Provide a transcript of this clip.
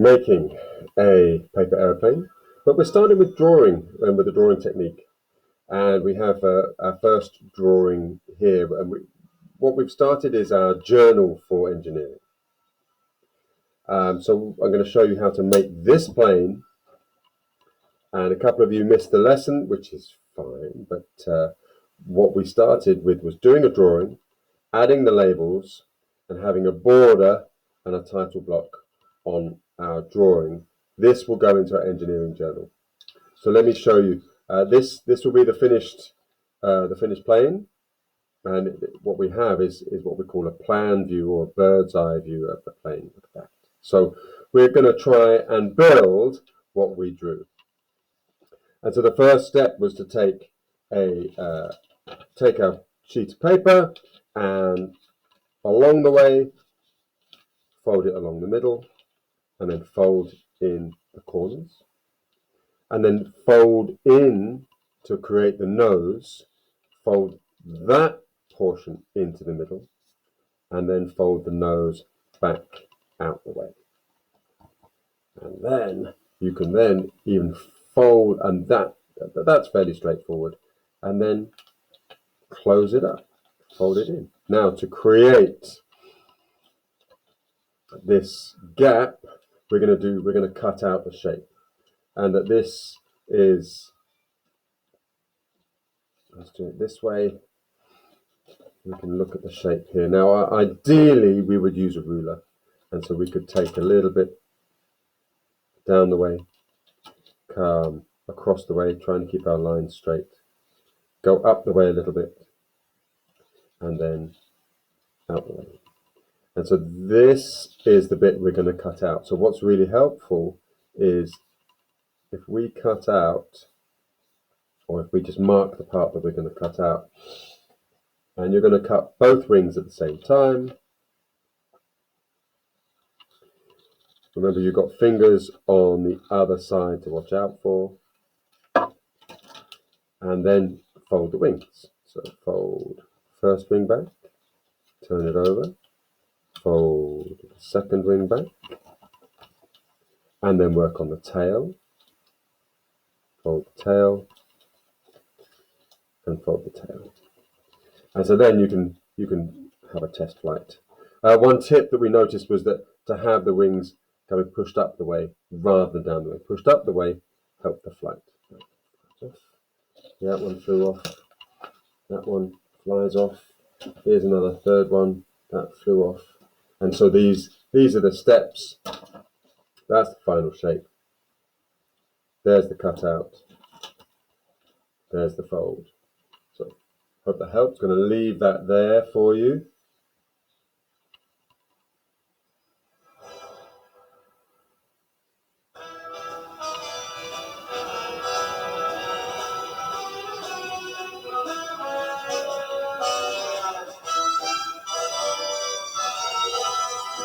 making a paper aeroplane, but we're starting with drawing and with the drawing technique. And we have our first drawing here. And what we've started is our journal for engineering. So I'm going to show you how to make this plane. And a couple of you missed the lesson, which is fine. But what we started with was doing a drawing, adding the labels, and having a border and a title block on our drawing. This will go into our engineering journal. So let me show you. This will be the finished plane, and what we have is what we call a plan view or a bird's eye view of the plane. Look at that. So we're going to try and build what we drew. And so the first step was to take a sheet of paper and along the way fold it along the middle, and then fold in the corners, and then fold in to create the nose, fold that portion into the middle, and then fold the nose back out the way. And then you can then even fold, and that's fairly straightforward, and then close it up, fold it in. Now to create this gap, we're going to cut out the shape, and that this is, let's do it this way. We can look at the shape here. Now, ideally, we would use a ruler, and so we could take a little bit down the way, come across the way, trying to keep our lines straight, go up the way a little bit, and then out the way. And so this is the bit we're going to cut out. So what's really helpful is if we cut out, or if we just mark the part that we're going to cut out, and you're going to cut both wings at the same time. Remember, you've got fingers on the other side to watch out for. And then fold the wings. So fold first wing back, turn it over, fold the second wing back, and then work on the tail. Fold the tail, and fold the tail. And so then you can have a test flight. One tip that we noticed was that to have the wings coming pushed up the way rather than down the way. Pushed up the way helped the flight. That one flew off. That one flies off. Here's another third one that flew off. And so these are the steps. That's the final shape. There's the cutout. There's the fold. So hope that helps. Going to leave that there for you.